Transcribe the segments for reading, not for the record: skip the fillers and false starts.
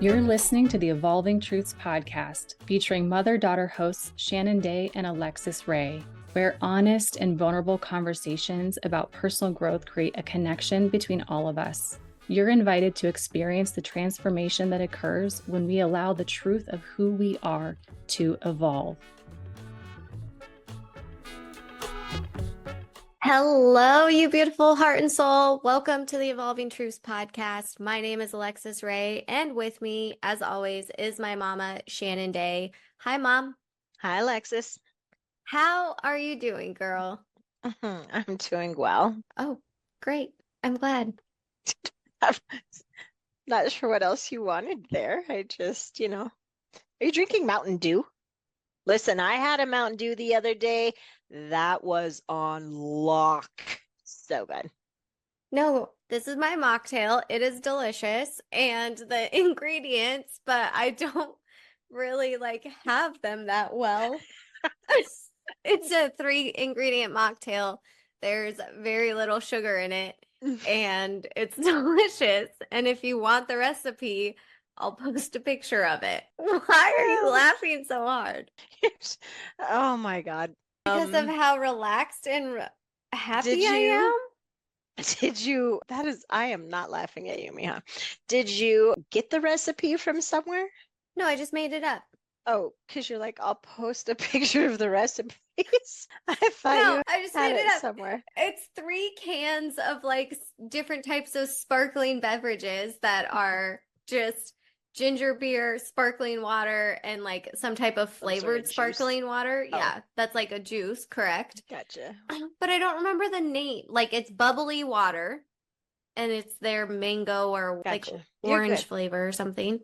You're listening to the Evolving Truths podcast, featuring mother-daughter hosts Shannon Day and Alexus Ray, where honest and vulnerable conversations about personal growth create a connection between all of us. You're invited to experience the transformation that occurs when we allow the truth of who we are to evolve. Hello, you beautiful heart and soul. Welcome to the Evolving Truths podcast. My name is Alexus Ray, and with me, as always, is my mama, Shannon Day. Hi, Mom. Hi, Alexis. How are you doing, girl? I'm doing well. Oh, great. I'm glad. I'm not sure what else you wanted there. I just, are you drinking Mountain Dew? Listen, I had a Mountain Dew the other day. That was on lock. So good. No, this is my mocktail. It is delicious, and the ingredients, but I don't really have them that well. It's a 3-ingredient mocktail. There's very little sugar in it, and it's delicious. And if you want the recipe, I'll post a picture of it. Why are you laughing so hard? Oh my God. Because of how relaxed and happy I am? I am not laughing at you, Miha. Did you get the recipe from somewhere? No, I just made it up. Oh, because you're like, I'll post a picture of the recipes. I thought I just made it up somewhere. It's 3 cans of different types of sparkling beverages that are just ginger beer, sparkling water, and some type of flavored sparkling water. Oh. Yeah, that's like a juice, correct? Gotcha. But I don't remember the name. It's bubbly water, and it's their mango or Gotcha. orange flavor or something.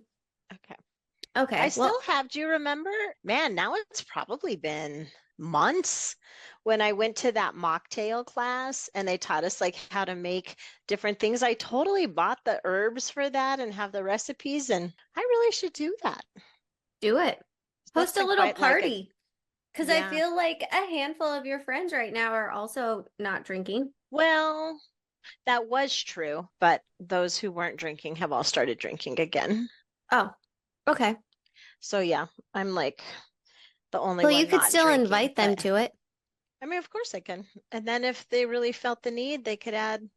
Okay. I still have, do you remember? Man, now it's probably been months when I went to that mocktail class and they taught us how to make different things. I totally bought the herbs for that and have the recipes, and I really should do that. Do it. Host a little party. Because Yeah. I feel like a handful of your friends right now are also not drinking. Well, that was true, but those who weren't drinking have all started drinking again. Oh, okay. So yeah, I'm the only Well, one you could not still drinking, invite them to it. I mean, of course I can. And then if they really felt the need, they could add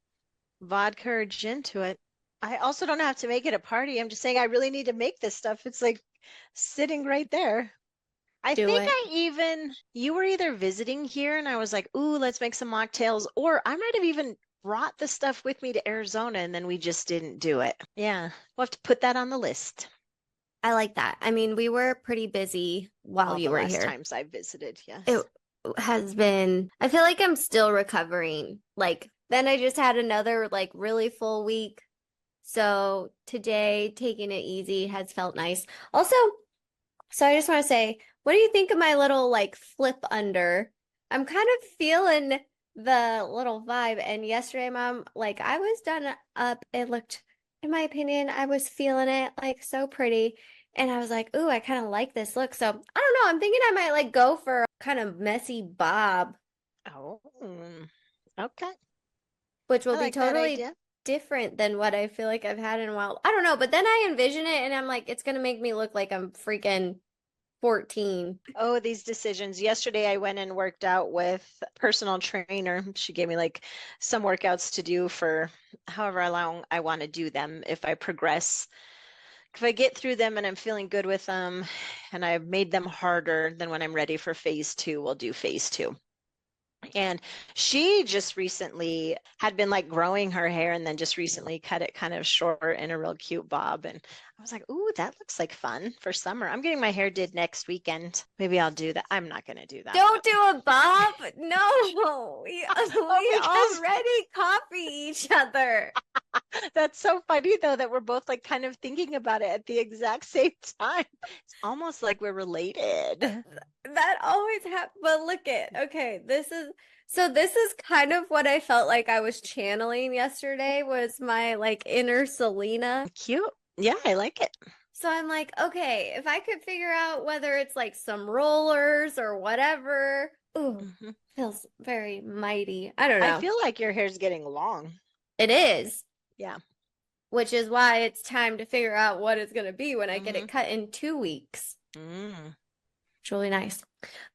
vodka or gin to it. I also don't have to make it a party. I'm just saying I really need to make this stuff. It's sitting right there. You were either visiting here and I was like, ooh, let's make some mocktails, or I might have even brought the stuff with me to Arizona and then we just didn't do it. Yeah, we'll have to put that on the list. I like that. I mean, we were pretty busy while you were here. Last times I visited, yes. It has been, I feel like I'm still recovering. Then I just had another really full week. So today, taking it easy has felt nice. Also, so I just want to say, what do you think of my little flip under? I'm kind of feeling the little vibe. And yesterday, Mom, I was done up. It looked, in my opinion, I was feeling it so pretty. And I was like, ooh, I kind of like this look. So I don't know. I'm thinking I might go for a kind of messy bob. Oh, okay. Which will be totally different than what I feel like I've had in a while. I don't know. But then I envision it and I'm like, it's going to make me look like I'm freaking 14. Oh, these decisions. Yesterday I went and worked out with a personal trainer. She gave me some workouts to do for however long I want to do them. If I progress, if I get through them and I'm feeling good with them and I've made them harder, then when I'm ready for phase 2, we'll do phase 2. And she just recently had been growing her hair and then just recently cut it kind of short in a real cute bob. And I was like, ooh, that looks like fun for summer. I'm getting my hair did next weekend. Maybe I'll do that. I'm not going to do that. Don't do a bob. No, we already copy each other. That's so funny though, that we're both kind of thinking about it at the exact same time. It's almost like we're related. That always happens. But look okay, this is kind of what I felt like I was channeling yesterday, was my inner Selena. Cute. Yeah, I like it. So I'm like, okay, if I could figure out whether it's some rollers or whatever. Ooh, feels very mighty. I don't know. I feel like your hair's getting long. It is. Yeah. which is why it's time to figure out what it's going to be when I get Mm-hmm. it cut in 2 weeks. Mm. It's really nice.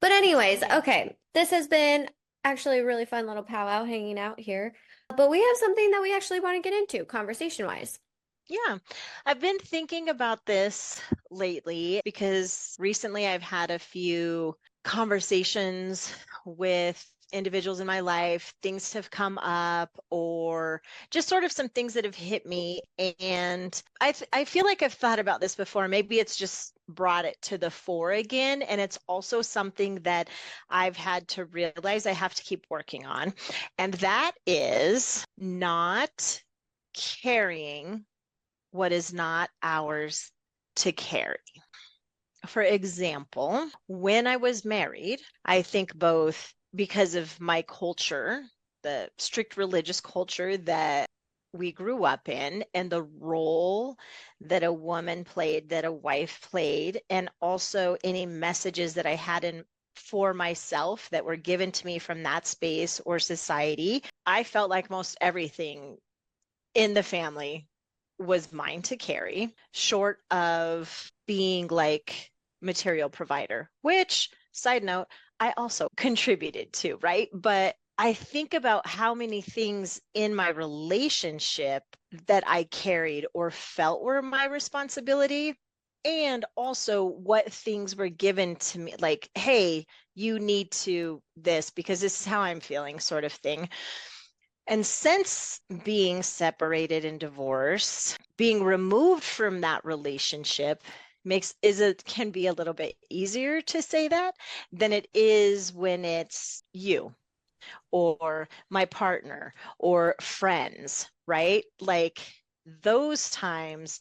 But anyways, Exciting. okay, this has been actually a really fun little powwow hanging out here. But we have something that we actually want to get into conversation-wise. Yeah, I've been thinking about this lately because recently I've had a few conversations with individuals in my life. Things have come up, or just sort of some things that have hit me. And I feel like I've thought about this before. Maybe it's just brought it to the fore again. And it's also something that I've had to realize I have to keep working on. And that is not carrying what is not ours to carry. For example, when I was married, I think both because of my culture, the strict religious culture that we grew up in, and the role that a woman played, that a wife played, and also any messages that I had in for myself that were given to me from that space or society, I felt like most everything in the family was mine to carry, short of being like material provider, which, side note, I also contributed to, right? But I think about how many things in my relationship that I carried or felt were my responsibility, and also what things were given to me, like, hey, you need to this because this is how I'm feeling, sort of thing. And since being separated and divorced, being removed from that relationship can be a little bit easier to say that than it is when it's you or my partner or friends, right? Like those times,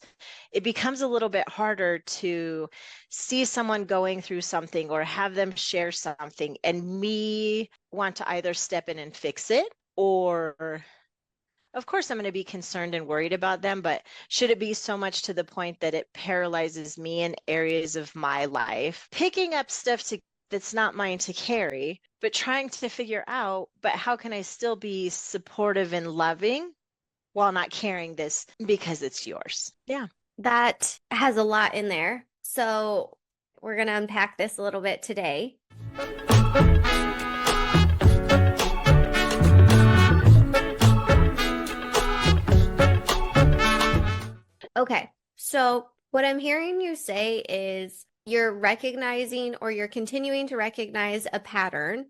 it becomes a little bit harder to see someone going through something or have them share something and me want to either step in and fix it, or of course I'm going to be concerned and worried about them, but should it be so much to the point that it paralyzes me in areas of my life, picking up stuff that's not mine to carry, but trying to figure out, but how can I still be supportive and loving while not carrying this because it's yours? Yeah. That has a lot in there. So we're going to unpack this a little bit today. Okay, so what I'm hearing you say is you're recognizing or you're continuing to recognize a pattern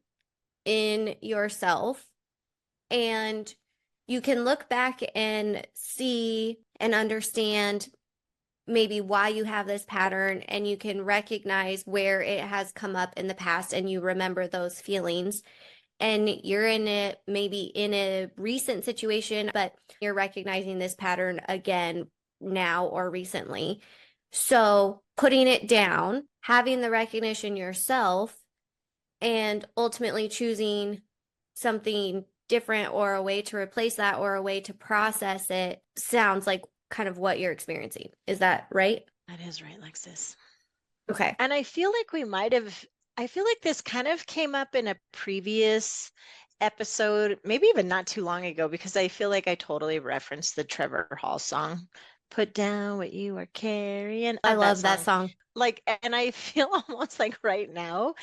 in yourself, and you can look back and see and understand maybe why you have this pattern, and you can recognize where it has come up in the past and you remember those feelings. And you're in it maybe in a recent situation, but you're recognizing this pattern again now or recently. So putting it down, having the recognition yourself, and ultimately choosing something different or a way to replace that or a way to process it sounds like kind of what you're experiencing. Is that right? That is right, Alexis. Okay. And I feel like this kind of came up in a previous episode, maybe even not too long ago, because I feel like I totally referenced the Trevor Hall song, Put Down What You Are Carrying. I love that song. Like, and I feel almost like right now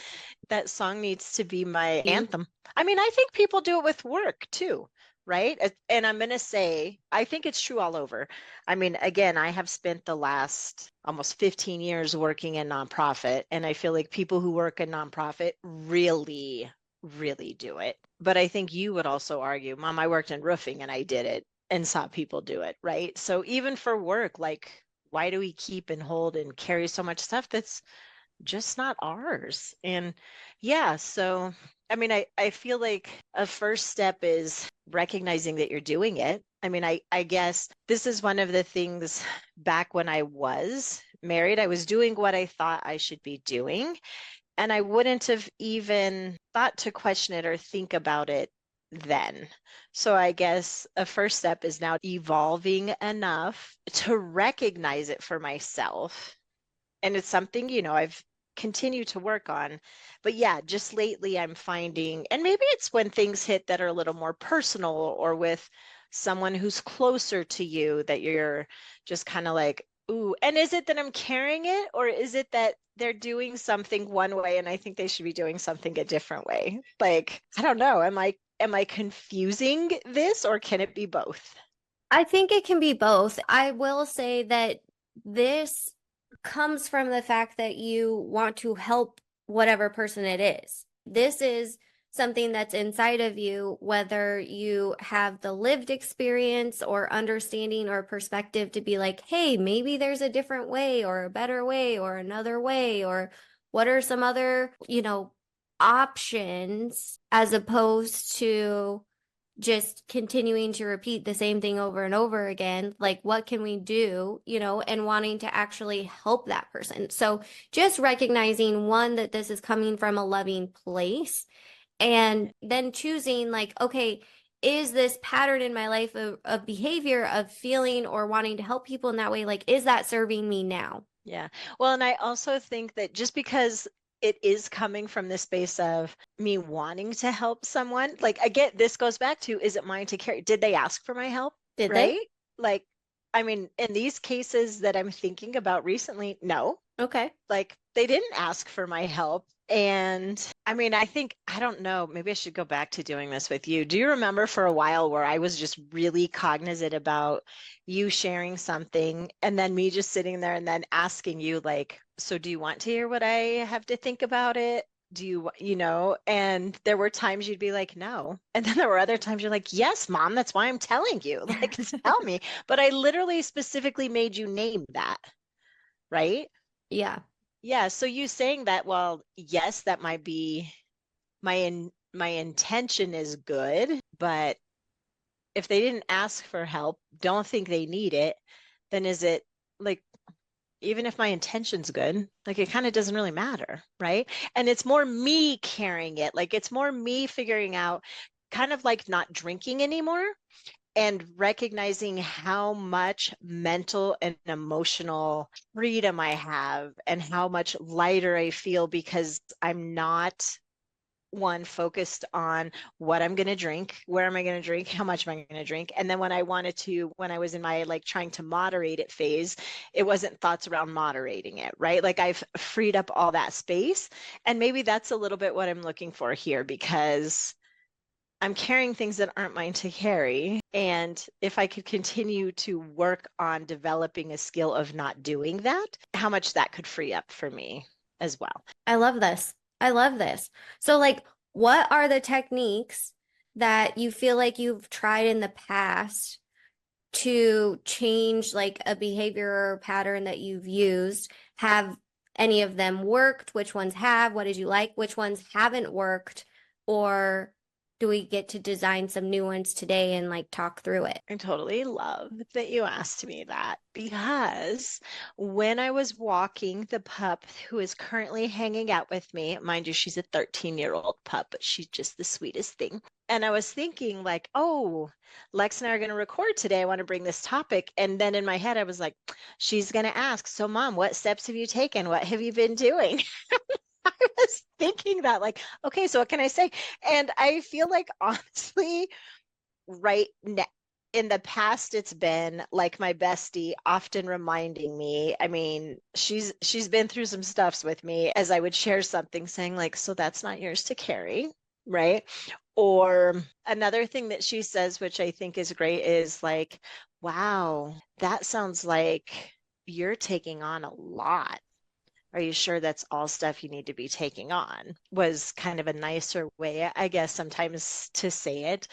that song needs to be my anthem. I mean, I think people do it with work too, right? And I'm going to say, I think it's true all over. I mean, again, I have spent the last almost 15 years working in nonprofit, and I feel like people who work in nonprofit really, really do it. But I think you would also argue, Mom, I worked in roofing and I did it and saw people do it, right? So even for work, like, why do we keep and hold and carry so much stuff that's just not ours? And yeah, so I mean, I feel like a first step is recognizing that you're doing it. I mean, I guess this is one of the things back when I was married, I was doing what I thought I should be doing. And I wouldn't have even thought to question it or think about it then. So I guess a first step is now evolving enough to recognize it for myself, and it's something, I've continued to work on. But yeah, just lately I'm finding, and maybe it's when things hit that are a little more personal or with someone who's closer to you that you're just kind of like, ooh, and is it that I'm carrying it, or is it that they're doing something one way and I think they should be doing something a different way? Like, I don't know. Am I confusing this, or can it be both? I think it can be both. I will say that this comes from the fact that you want to help whatever person it is. This is something that's inside of you, whether you have the lived experience or understanding or perspective to be like, hey, maybe there's a different way or a better way or another way, or what are some other, options, as opposed to just continuing to repeat the same thing over and over again. Like, what can we do, and wanting to actually help that person. So just recognizing, one, that this is coming from a loving place, and then choosing, like, okay, is this pattern in my life of behavior, of feeling or wanting to help people in that way, like, is that serving me now? Yeah. Well, and I also think that just because it is coming from the space of me wanting to help someone, like, again, this goes back to, is it mine to carry? Did they ask for my help? Did they? Right? Like, I mean, in these cases that I'm thinking about recently, no, Okay. like they didn't ask for my help. And I mean, I don't know, maybe I should go back to doing this with you. Do you remember for a while where I was just really cognizant about you sharing something and then me just sitting there and then asking you, like, so do you want to hear what I have to think about it? Do you, and there were times you'd be like, no. And then there were other times you're like, yes, mom, that's why I'm telling you. Like, tell me. But I literally specifically made you name that, right? Yeah. Yeah, so you saying that, well, yes, that might be my intention is good, but if they didn't ask for help, don't think they need it, then is it like, even if my intention's good, like it kind of doesn't really matter, right? And it's more me carrying it. Like it's more me figuring out, kind of like not drinking anymore and recognizing how much mental and emotional freedom I have and how much lighter I feel because I'm not one focused on what I'm going to drink, where am I going to drink, how much am I going to drink. And then when I was in my like trying to moderate it phase, it wasn't thoughts around moderating it, right? Like I've freed up all that space. And maybe that's a little bit what I'm looking for here, because I'm carrying things that aren't mine to carry. And if I could continue to work on developing a skill of not doing that, how much that could free up for me as well. I love this. I love this. So, like, what are the techniques that you feel like you've tried in the past to change like a behavior or pattern that you've used? Have any of them worked? Which ones have? What did you like? Which ones haven't worked? Or do we get to design some new ones today and like talk through it? I totally love that you asked me that, because when I was walking the pup who is currently hanging out with me, mind you, she's a 13-year-old pup, but she's just the sweetest thing. And I was thinking, like, oh, Lex and I are going to record today. I want to bring this topic. And then in my head, I was like, she's going to ask, so mom, what steps have you taken? What have you been doing? I was thinking that, like, okay, so what can I say? And I feel like honestly, right now, in the past, it's been like my bestie often reminding me. I mean, she's been through some stuffs with me as I would share something, saying like, so that's not yours to carry, right? Or another thing that she says, which I think is great, is like, wow, that sounds like you're taking on a lot. Are you sure that's all stuff you need to be taking on? Was kind of a nicer way, I guess, sometimes to say it.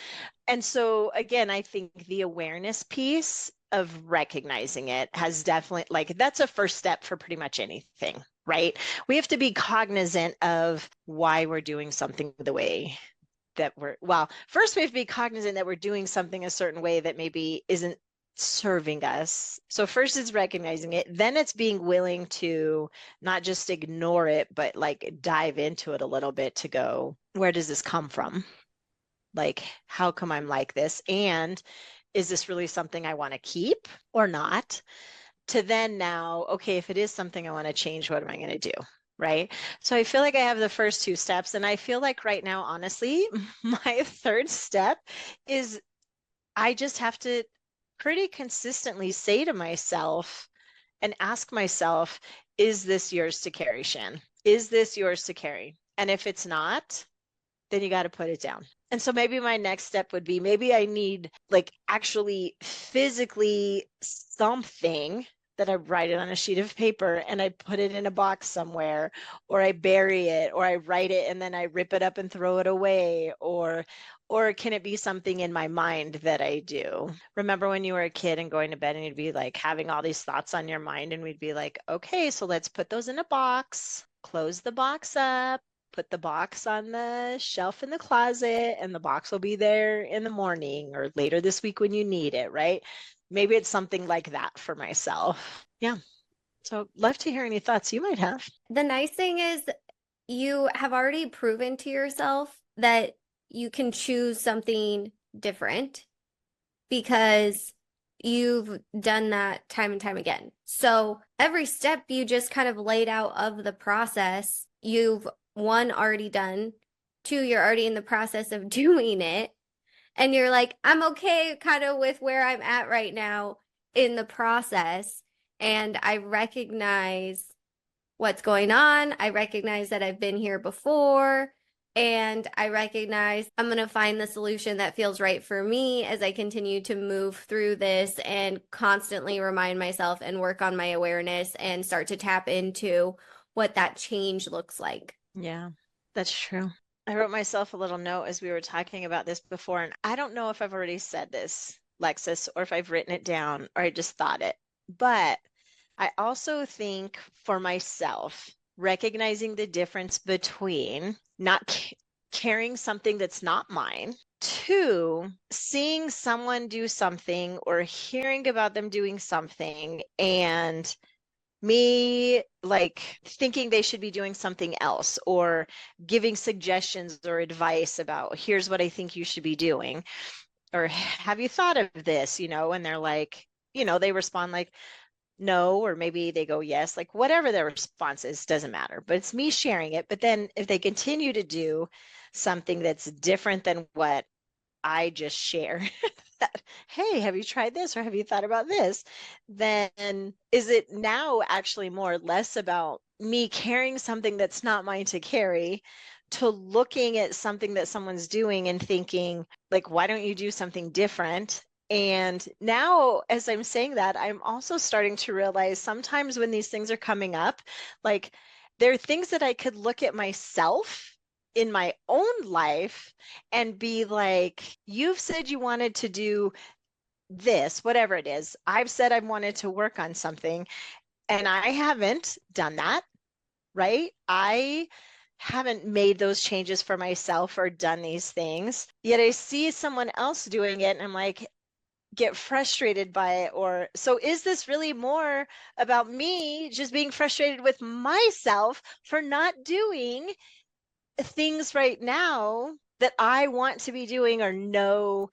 And so, again, I think the awareness piece of recognizing it has definitely, like, that's a first step for pretty much anything, right? We have to be cognizant of why we're doing something the way that well, first we have to be cognizant that we're doing something a certain way that maybe isn't serving us. So first it's recognizing it, then it's being willing to not just ignore it, but like dive into it a little bit to go, where does this come from? Like, how come I'm like this? And is this really something I want to keep or not? To then now, okay, if it is something I want to change, what am I going to do? Right. So I feel like I have the first two steps. And I feel like right now, honestly, my third step is I just have to pretty consistently say to myself and ask myself, is this yours to carry, Shan? Is this yours to carry? And if it's not, then you got to put it down. And so maybe my next step would be maybe I need like actually physically something that I write it on a sheet of paper and I put it in a box somewhere, or I bury it, or I write it and then I rip it up and throw it away, or can it be something in my mind that I do? Remember when you were a kid and going to bed and you'd be like having all these thoughts on your mind and we'd be like, okay, so let's put those in a box, close the box up, put the box on the shelf in the closet, and the box will be there in the morning or later this week when you need it, right? Maybe it's something like that for myself. Yeah. So love to hear any thoughts you might have. The nice thing is you have already proven to yourself that you can choose something different because you've done that time and time again. So every step you just kind of laid out of the process, you've one, already done, two, you're already in the process of doing it. And you're like, I'm okay kind of with where I'm at right now in the process. And I recognize what's going on. I recognize that I've been here before. And I recognize I'm going to find the solution that feels right for me as I continue to move through this and constantly remind myself and work on my awareness and start to tap into what that change looks like. Yeah, that's true. I wrote myself a little note as we were talking about this before, and I don't know if I've already said this, Lexus, or if I've written it down or I just thought it. But I also think for myself, recognizing the difference between not carrying something that's not mine, two, seeing someone do something or hearing about them doing something and me like thinking they should be doing something else or giving suggestions or advice about here's what I think you should be doing, or have you thought of this, and they're like, they respond like no, or maybe they go yes, like whatever their response is doesn't matter, but it's me sharing it. But then if they continue to do something that's different than what I just share that, hey, have you tried this or have you thought about this? Then is it now actually more or less about me carrying something that's not mine to carry to looking at something that someone's doing and thinking, like, why don't you do something different? And now, as I'm saying that, I'm also starting to realize sometimes when these things are coming up, like, there are things that I could look at myself in my own life and be like, you've said you wanted to do this, whatever it is. I've said I wanted to work on something and I haven't done that, right? I haven't made those changes for myself or done these things. Yet I see someone else doing it and I'm like, get frustrated by it. Or so is this really more about me just being frustrated with myself for not doing things right now that I want to be doing or know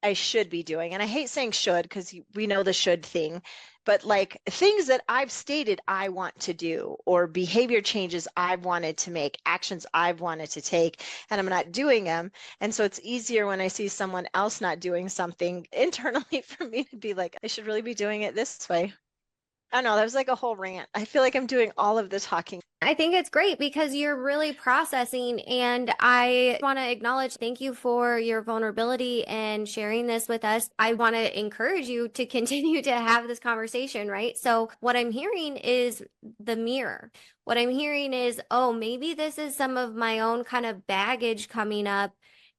I should be doing? And I hate saying should because we know the should thing, but like things that I've stated I want to do or behavior changes I've wanted to make, actions I've wanted to take, and I'm not doing them. And so it's easier when I see someone else not doing something internally for me to be like, I should really be doing it this way. I don't know, that was like a whole rant. I feel like I'm doing all of the talking. I think it's great because you're really processing, and I want to acknowledge, thank you for your vulnerability and sharing this with us. I want to encourage you to continue to have this conversation, right? So what I'm hearing is the mirror. What I'm hearing is, oh, maybe this is some of my own kind of baggage coming up,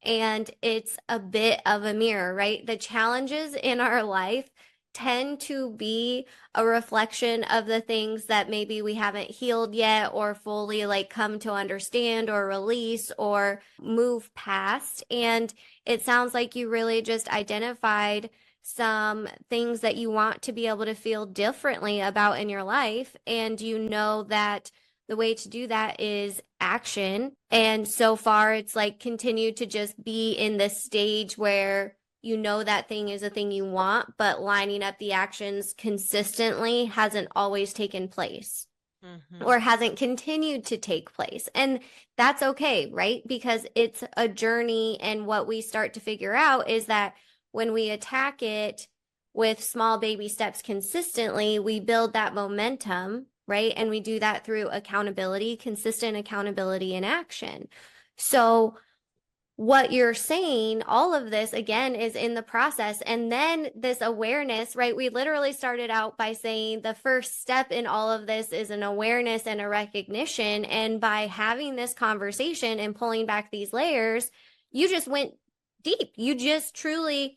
and it's a bit of a mirror, right? The challenges in our life tend to be a reflection of the things that maybe we haven't healed yet or fully like come to understand or release or move past. And it sounds like you really just identified some things that you want to be able to feel differently about in your life. And you know that the way to do that is action. And so far, it's like continue to just be in this stage where you know that thing is a thing you want, but lining up the actions consistently hasn't always taken place or hasn't continued to take place. And that's okay, right? Because it's a journey. And what we start to figure out is that when we attack it with small baby steps consistently, we build that momentum, right? And we do that through accountability, consistent accountability in action. So what you're saying, all of this again is in the process. And then this awareness, right? We literally started out by saying the first step in all of this is an awareness and a recognition. And by having this conversation and pulling back these layers, you just went deep. You just truly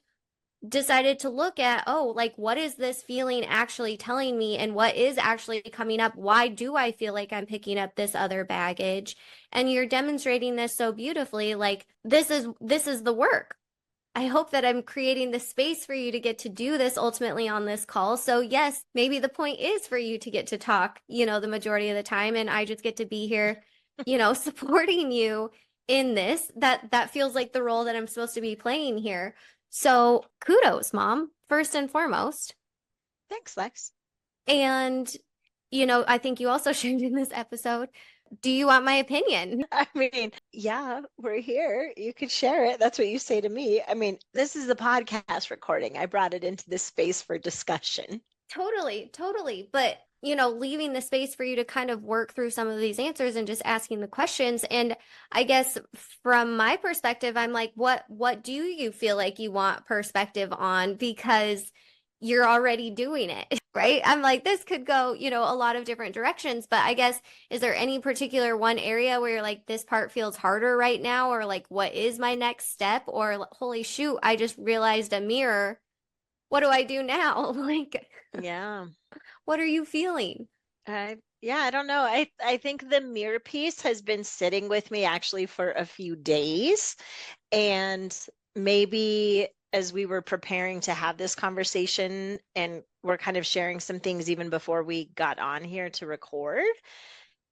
decided to look at, oh, like, what is this feeling actually telling me, and what is actually coming up? Why do I feel like I'm picking up this other baggage? And you're demonstrating this so beautifully. Like, this is the work. I hope that I'm creating the space for you to get to do this ultimately on this call. So yes, maybe the point is for you to get to talk, the majority of the time, and I just get to be here, supporting you in this. That feels like the role that I'm supposed to be playing here. So kudos, Mom, first and foremost. Thanks, Lex. And, I think you also shared in this episode, do you want my opinion? I mean, yeah, we're here. You could share it. That's what you say to me. I mean, this is the podcast recording. I brought it into this space for discussion. Totally, totally. But, leaving the space for you to kind of work through some of these answers and just asking the questions. And I guess from my perspective, I'm like, what do you feel like you want perspective on? Because you're already doing it, right? I'm like, this could go, a lot of different directions. But I guess, is there any particular one area where you're like, this part feels harder right now? Or like, what is my next step? Or holy shoot, I just realized a mirror. What do I do now? Like, Yeah. what are you feeling? Yeah, I don't know. I think the mirror piece has been sitting with me actually for a few days. And maybe as we were preparing to have this conversation and we're kind of sharing some things even before we got on here to record,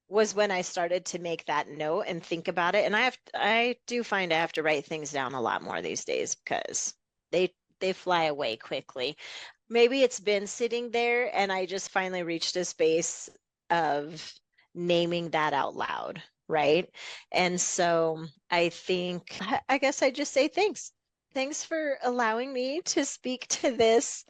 was when I started to make that note and think about it. And I do find I have to write things down a lot more these days because they fly away quickly. Maybe it's been sitting there and I just finally reached a space of naming that out loud, right? And so I think, I guess I just say thanks. Thanks for allowing me to speak to this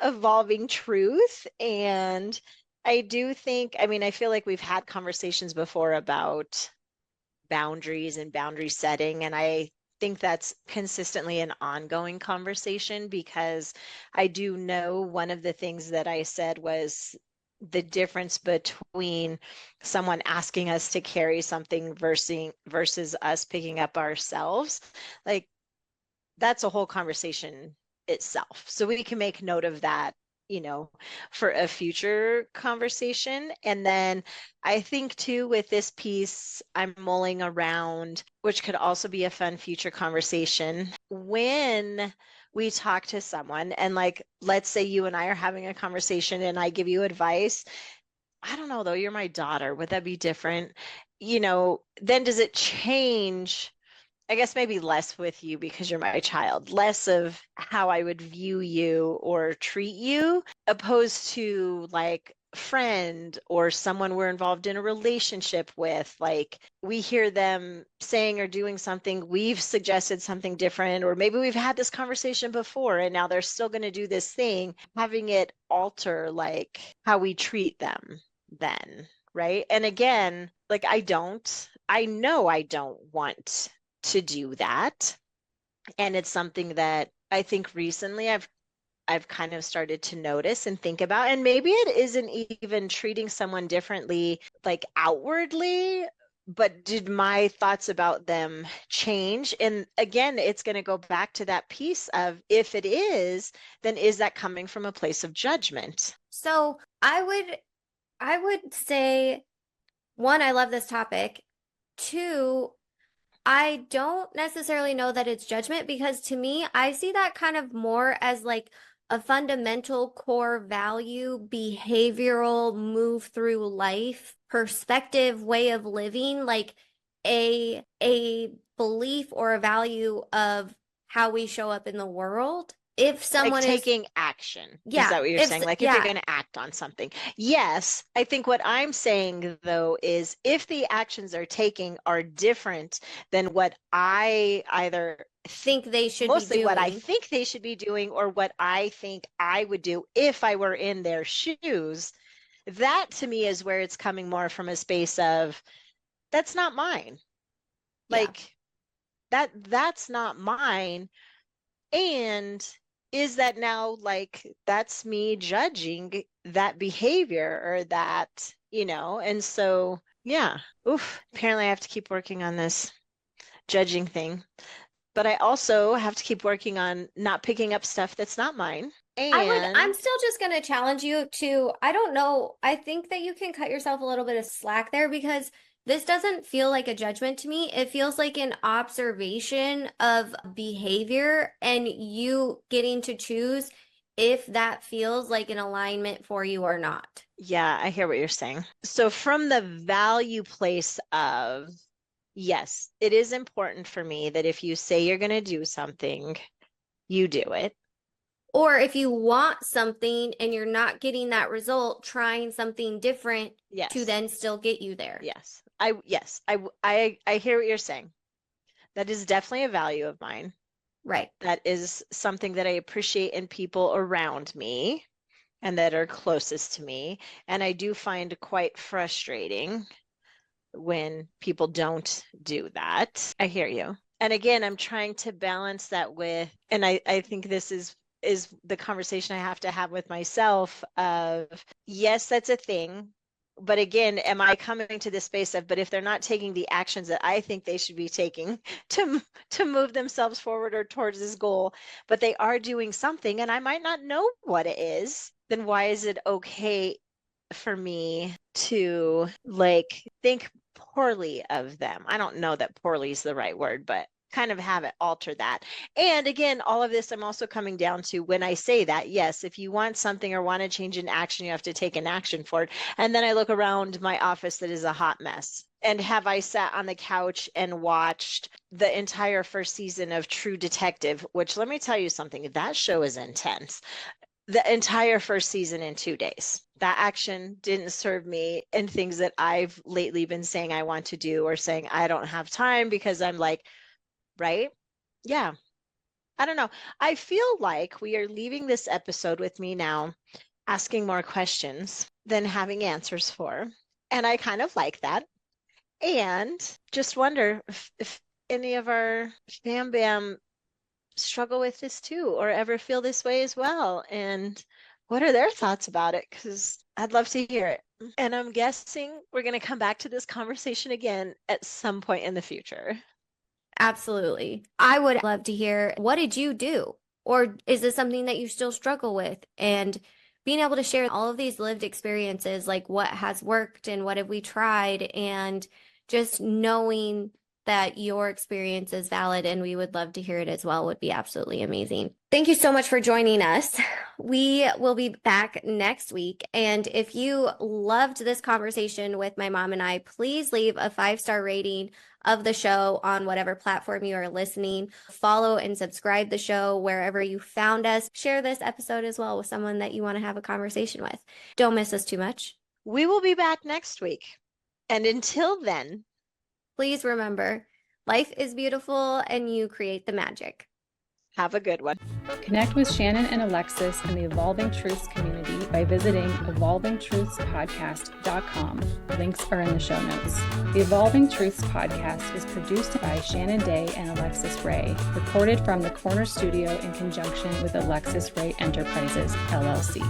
evolving truth. And I do think, I mean, I feel like we've had conversations before about boundaries and boundary setting. And I think that's consistently an ongoing conversation because I do know one of the things that I said was the difference between someone asking us to carry something versus us picking up ourselves. Like, that's a whole conversation itself. So we can make note of that, for a future conversation. And then I think too, with this piece, I'm mulling around, which could also be a fun future conversation. When we talk to someone and like, let's say you and I are having a conversation and I give you advice. I don't know though, you're my daughter. Would that be different? Then does it change? I guess maybe less with you because you're my child, less of how I would view you or treat you, opposed to like friend or someone we're involved in a relationship with. Like, we hear them saying or doing something, we've suggested something different, or maybe we've had this conversation before and now they're still going to do this thing, having it alter like how we treat them then, right? And again, like, I know I don't want to do that. And it's something that I think recently I've kind of started to notice and think about. And maybe it isn't even treating someone differently, like outwardly, but did my thoughts about them change? And again, it's going to go back to that piece of, if it is, then is that coming from a place of judgment? So I would say, one, I love this topic. Two, I don't necessarily know that it's judgment, because to me, I see that kind of more as like a fundamental core value, behavioral move through life, perspective, way of living, like a belief or a value of how we show up in the world. If someone like is taking action. yeah, Is that what you're saying? Like, if yeah, you're going to act on something. Yes. I think what I'm saying though is, if the actions are taking are different than what I either think they should be mostly what I doing. think they should be doing, or what I think I would do if I were in their shoes. That to me is where it's coming more from a space of, that's not mine. Yeah. Like that's not mine. And is that now like that's me judging that behavior or that, and so yeah. Oof. Apparently I have to keep working on this judging thing. But I also have to keep working on not picking up stuff that's not mine. I'm And still just going to challenge you to, I don't know, I think that you can cut yourself a little bit of slack there, because this doesn't feel like a judgment to me. It feels like an observation of behavior and you getting to choose if that feels like an alignment for you or not. yeah, I hear what you're saying. So from the value place of, yes, it is important for me that if you say you're going to do something, you do it. Or if you want something and you're not getting that result, trying something different Yes. to then still get you there. Yes. I hear what you're saying. That is definitely a value of mine. Right. That is something that I appreciate in people around me and that are closest to me. And I do find quite frustrating when people don't do that. I hear you. And again, I'm trying to balance that with, and I think this is the conversation I have to have with myself of, yes, that's a thing. But again, am I coming to this space of, but if they're not taking the actions that I think they should be taking to move themselves forward or towards this goal, but they are doing something and I might not know what it is, then why is it okay for me to like think poorly of them? I don't know that poorly is the right word, but kind of have it alter that. And again, all of this I'm also coming down to, when I say that, yes, if you want something or want to change an action, you have to take an action for it. And then I look around my office that is a hot mess. And have I sat on the couch and watched the entire first season of True Detective, which, let me tell you something, that show is intense. The entire first season in 2 days. That action didn't serve me in things that I've lately been saying I want to do, or saying I don't have time because I'm like, right? Yeah. I don't know. I feel like we are leaving this episode with me now asking more questions than having answers for. And I kind of like that. And just wonder if any of our fam bam struggle with this too, or ever feel this way as well. And what are their thoughts about it? Because I'd love to hear it. And I'm guessing we're going to come back to this conversation again at some point in the future. Absolutely. I would love to hear, what did you do? Or is this something that you still struggle with? And being able to share all of these lived experiences, like what has worked and what have we tried, and just knowing that your experience is valid and we would love to hear it as well would be absolutely amazing. Thank you so much for joining us. We will be back next week. And if you loved this conversation with my mom and I, please leave a 5-star rating of the show on whatever platform you are listening. Follow and subscribe the show wherever you found us. Share this episode as well with someone that you want to have a conversation with. Don't miss us too much. We will be back next week. And until then, please remember, life is beautiful and you create the magic. Have a good one. Connect with Shannon and Alexus in the Evolving Truths community by visiting evolvingtruthspodcast.com. Links are in the show notes. The Evolving Truths podcast is produced by Shannon Day and Alexus Ray, recorded from the Corner Studio in conjunction with Alexus Ray Enterprises, LLC.